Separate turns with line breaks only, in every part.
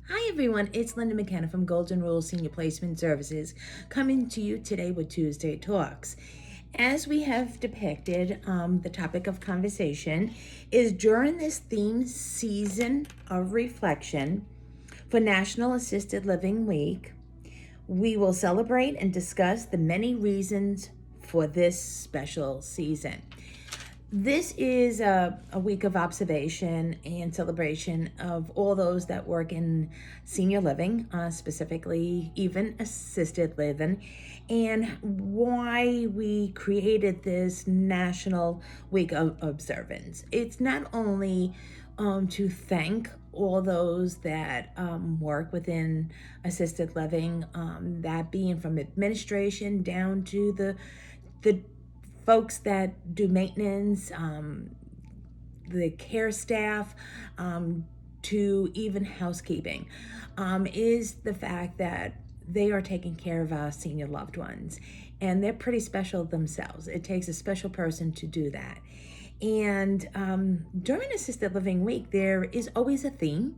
Hi everyone, it's Linda McKenna from Golden Rule Senior Placement Services coming to you today with Tuesday Talks. As we have depicted, the topic of conversation is during this theme season of reflection for National Assisted Living Week, we will celebrate and discuss the many reasons for this special season. This is a week of observation and celebration of all those that work in senior living, specifically even assisted living, and why we created this National Week of Observance. It's not only to thank all those that work within assisted living, that being from administration down to the folks that do maintenance, the care staff, to even housekeeping, is the fact that they are taking care of our senior loved ones. And they're pretty special themselves. It takes a special person to do that. And during Assisted Living Week, there is always a theme.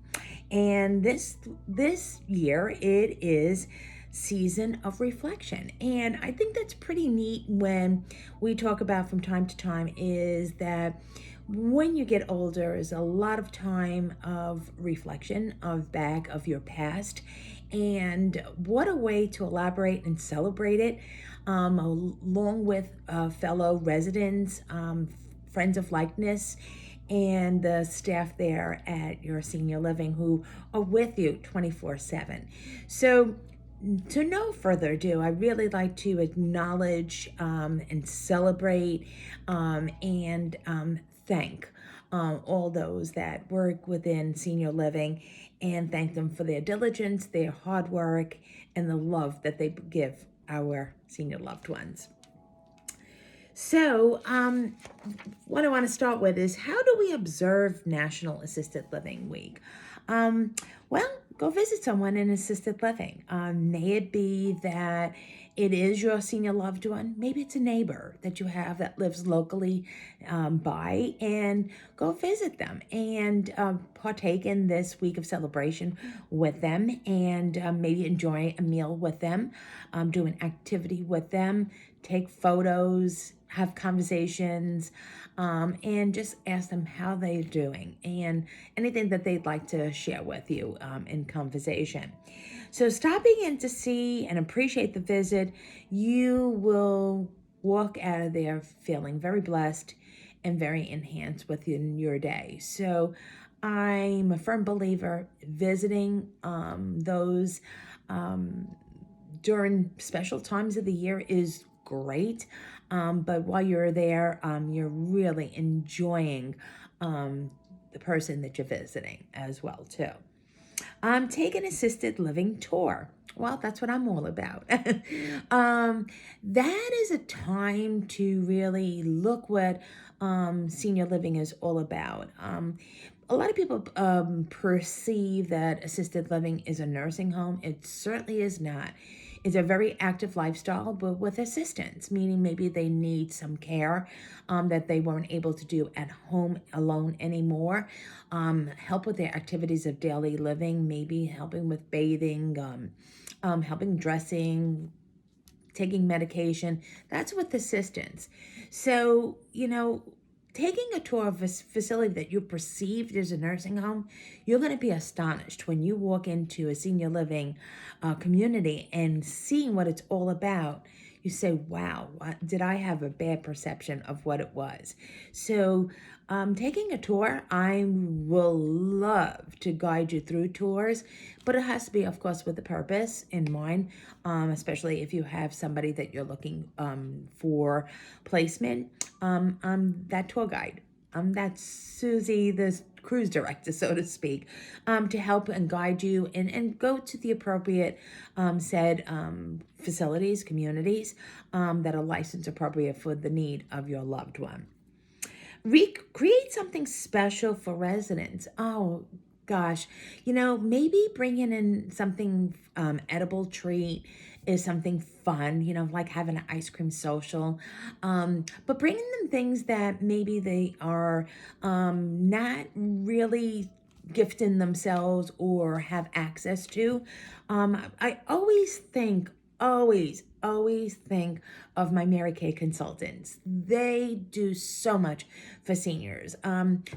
And this year, it is season of reflection. And I think that's pretty neat when we talk about from time to time is that when you get older is a lot of time of reflection of back of your past, and what a way to elaborate and celebrate it, along with fellow residents, friends of likeness, and the staff there at your senior living who are with you 24/7. So to no further ado, I really like to acknowledge and celebrate and thank all those that work within senior living, and thank them for their diligence, their hard work, and the love that they give our senior loved ones. So, what I want to start with is, how do we observe National Assisted Living Week? Well, go visit someone in assisted living. May it be that it is your senior loved one. Maybe it's a neighbor that you have that lives locally by, and go visit them and partake in this week of celebration with them, and maybe enjoy a meal with them, do an activity with them, take photos, have conversations, and just ask them how they're doing and anything that they'd like to share with you in conversation. So stopping in to see and appreciate the visit, you will walk out of there feeling very blessed and very enhanced within your day. So I'm a firm believer visiting those during special times of the year is great. But while you're there, you're really enjoying the person that you're visiting as well, too. Take an assisted living tour. Well, that's what I'm all about. That is a time to really look what senior living is all about. A lot of people perceive that assisted living is a nursing home. It certainly is not. It's a very active lifestyle, but with assistance, meaning maybe they need some care that they weren't able to do at home alone anymore. Help with their activities of daily living, maybe helping with bathing, helping dressing, taking medication. That's with assistance. So, taking a tour of a facility that you perceived as a nursing home, you're going to be astonished when you walk into a senior living community and seeing what it's all about. You say, wow, did I have a bad perception of what it was? So taking a tour, I will love to guide you through tours, but it has to be, of course, with a purpose in mind, especially if you have somebody that you're looking for placement. That tour guide. That's Susie, the cruise director, so to speak, to help and guide you and go to the appropriate said facilities, communities that are licensed appropriate for the need of your loved one. Create something special for residents. Oh, gosh, maybe bringing in something edible treat is something fun, like having an ice cream social. But bringing them things that maybe they are not really gifting themselves or have access to. I always think of my Mary Kay consultants. They do so much for seniors.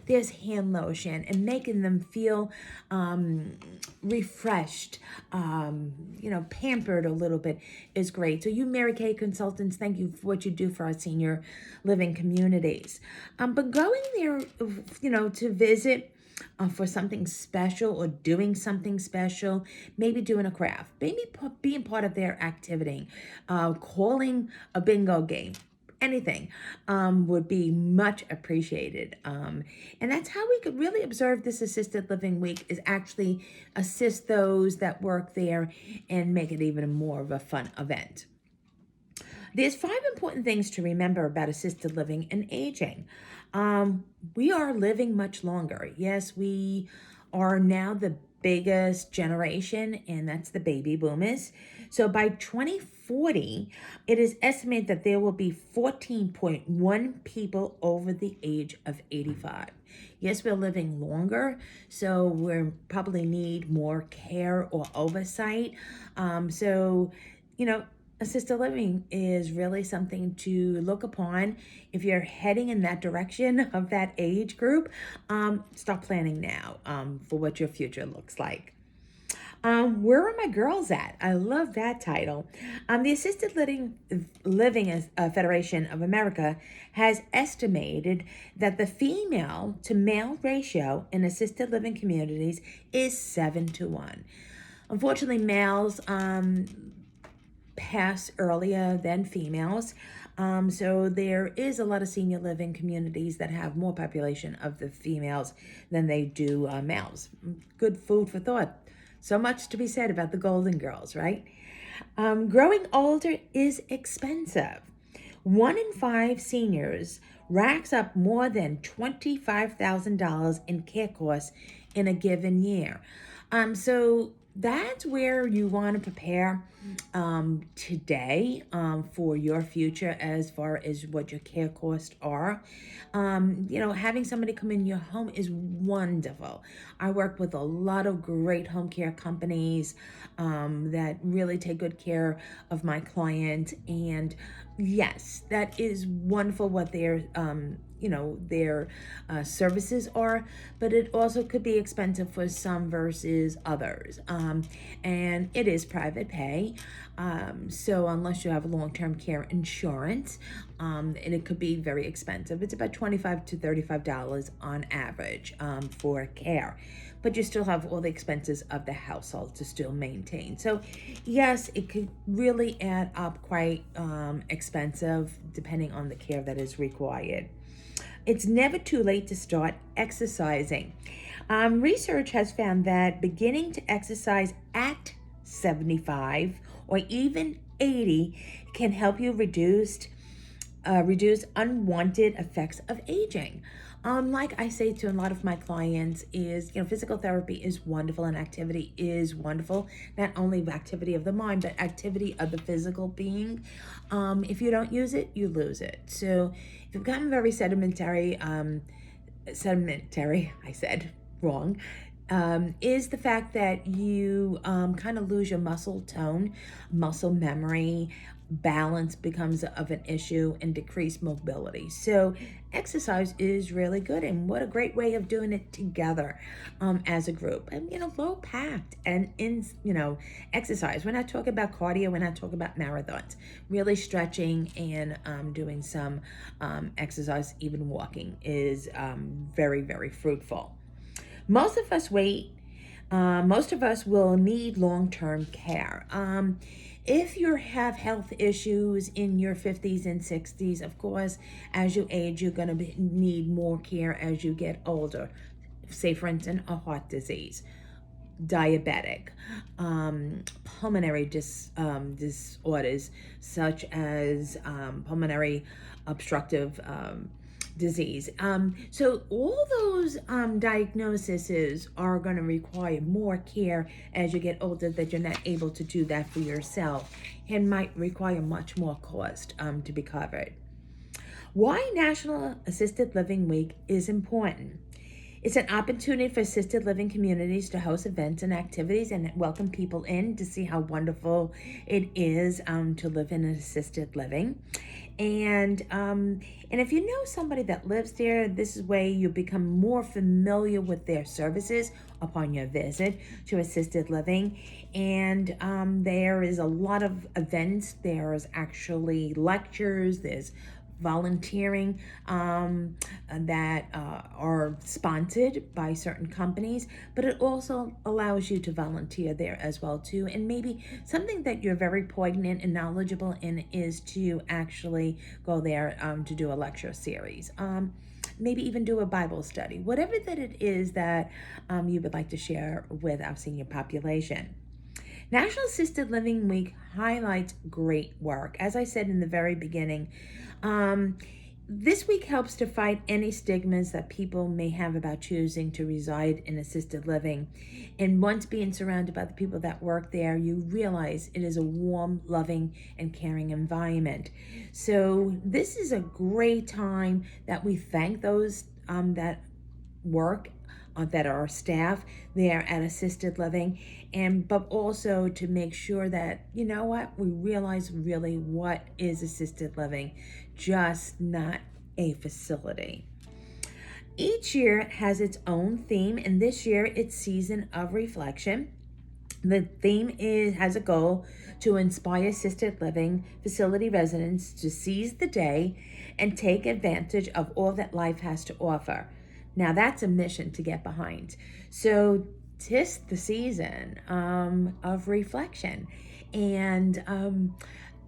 There's hand lotion and making them feel refreshed, pampered a little bit is great. So you Mary Kay consultants, thank you for what you do for our senior living communities. But going there, to visit for something special or doing something special, maybe doing a craft, maybe being part of their activity, calling a bingo game, anything would be much appreciated. And that's how we could really observe this assisted living week, is actually assist those that work there and make it even more of a fun event. There's 5 important things to remember about assisted living and aging. We are living much longer. Yes, we are now the biggest generation, and that's the baby boomers. So by 2040, it is estimated that there will be 14.1 people over the age of 85. Yes, we're living longer, so we probably need more care or oversight. Assisted living is really something to look upon. If you're heading in that direction of that age group, start planning now for what your future looks like. Where are my girls at? I love that title. The Assisted Living Federation of America has estimated that the female to male ratio in assisted living communities is 7-1. Unfortunately, males pass earlier than females. So there is a lot of senior living communities that have more population of the females than they do males. Good food for thought. So much to be said about the Golden Girls, right? Growing older is expensive. 1 in 5 seniors racks up more than $25,000 in care costs in a given year. So that's where you want to prepare today for your future as far as what your care costs are. Having somebody come in your home is wonderful. I work with a lot of great home care companies that really take good care of my client. And yes, that is wonderful what their services are, but it also could be expensive for some versus others. And it is private pay. So unless you have long-term care insurance, and it could be very expensive. It's about $25 to $35 on average for care. But you still have all the expenses of the household to still maintain. So yes, it could really add up quite expensive depending on the care that is required. It's never too late to start exercising. Research has found that beginning to exercise at 75 or even 80 can help you reduce unwanted effects of aging. Like I say to a lot of my clients is, physical therapy is wonderful and activity is wonderful. Not only activity of the mind, but activity of the physical being. If you don't use it, you lose it. So if you've gotten very sedimentary, I said wrong, is the fact that you kind of lose your muscle tone, muscle memory, balance becomes of an issue, and decreased mobility. So exercise is really good, and what a great way of doing it together as a group. And low packed and exercise. We're not talking about cardio, we're not talking about marathons. Really stretching and doing some exercise, even walking is very, very fruitful. Most of us will need long-term care. If you have health issues in your 50s and 60s, of course, as you age, you're going to need more care as you get older. Say, for instance, a heart disease, diabetic, pulmonary disorders such as pulmonary obstructive disease. So all those diagnoses are going to require more care as you get older, that you're not able to do that for yourself, and might require much more cost to be covered. Why National Assisted Living Week is important. It's an opportunity for assisted living communities to host events and activities and welcome people in to see how wonderful it is to live in an assisted living. And if you know somebody that lives there, this is way you become more familiar with their services upon your visit to assisted living. And there is a lot of events. There's actually lectures. There's volunteering that are sponsored by certain companies, but it also allows you to volunteer there as well too. And maybe something that you're very poignant and knowledgeable in is to actually go there to do a lecture series. Maybe even do a Bible study, whatever that it is that you would like to share with our senior population. National Assisted Living Week highlights great work. As I said in the very beginning, this week helps to fight any stigmas that people may have about choosing to reside in assisted living. And once being surrounded by the people that work there, you realize it is a warm, loving, and caring environment. So this is a great time that we thank those that work that are staff there at assisted living, and but also to make sure that you know what, we realize really what is assisted living, just not a facility. Each year has its own theme, and this year it's Season of Reflection. The theme has a goal to inspire assisted living facility residents to seize the day and take advantage of all that life has to offer. Now that's a mission to get behind. So 'tis the season of reflection. And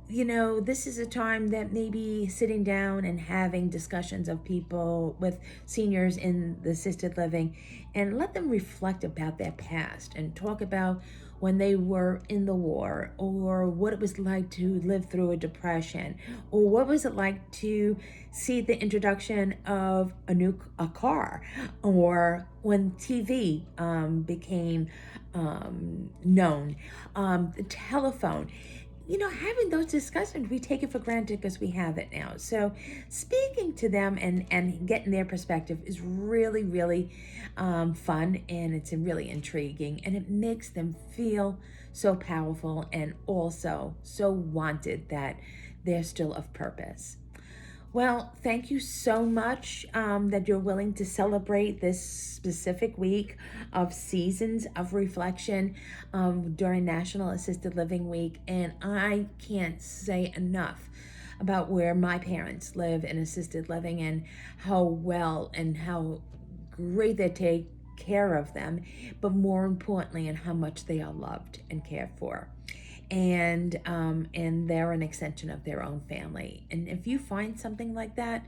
this is a time that maybe sitting down and having discussions of people with seniors in the assisted living and let them reflect about their past and talk about when they were in the war, or what it was like to live through a depression, or what was it like to see the introduction of a car, or when TV became known, the telephone. Having those discussions, we take it for granted because we have it now. So speaking to them and getting their perspective is really, really fun, and it's really intriguing, and it makes them feel so powerful and also so wanted that they're still of purpose. Well, thank you so much that you're willing to celebrate this specific week of Seasons of Reflection during National Assisted Living Week. And I can't say enough about where my parents live in assisted living and how well and how great they take care of them, but more importantly, and how much they are loved and cared for. And they're an extension of their own family. And if you find something like that,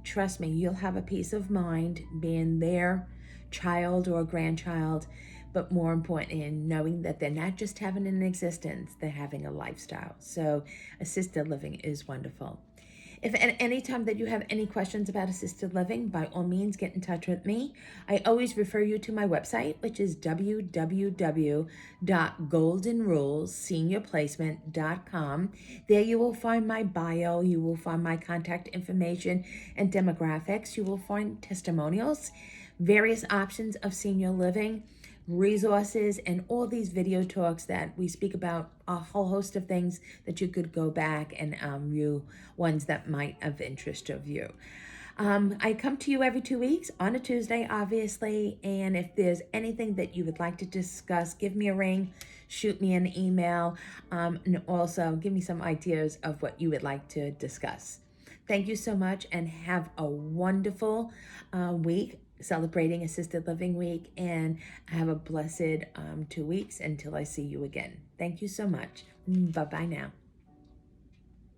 trust me, you'll have a peace of mind being their child or grandchild, but more important in knowing that they're not just having an existence, they're having a lifestyle. So assisted living is wonderful. If at any time that you have any questions about assisted living, by all means, get in touch with me. I always refer you to my website, which is www.goldenrulesseniorplacement.com. There you will find my bio, you will find my contact information and demographics, you will find testimonials, various options of senior living, resources, and all these video talks that we speak about a whole host of things that you could go back and view ones that might of interest of you. I come to you every 2 weeks on a Tuesday, obviously, and if there's anything that you would like to discuss, give me a ring, shoot me an email, and also give me some ideas of what you would like to discuss. Thank you so much, and have a wonderful week celebrating Assisted Living Week, and have a blessed 2 weeks until I see you again. Thank you so much. Bye-bye now.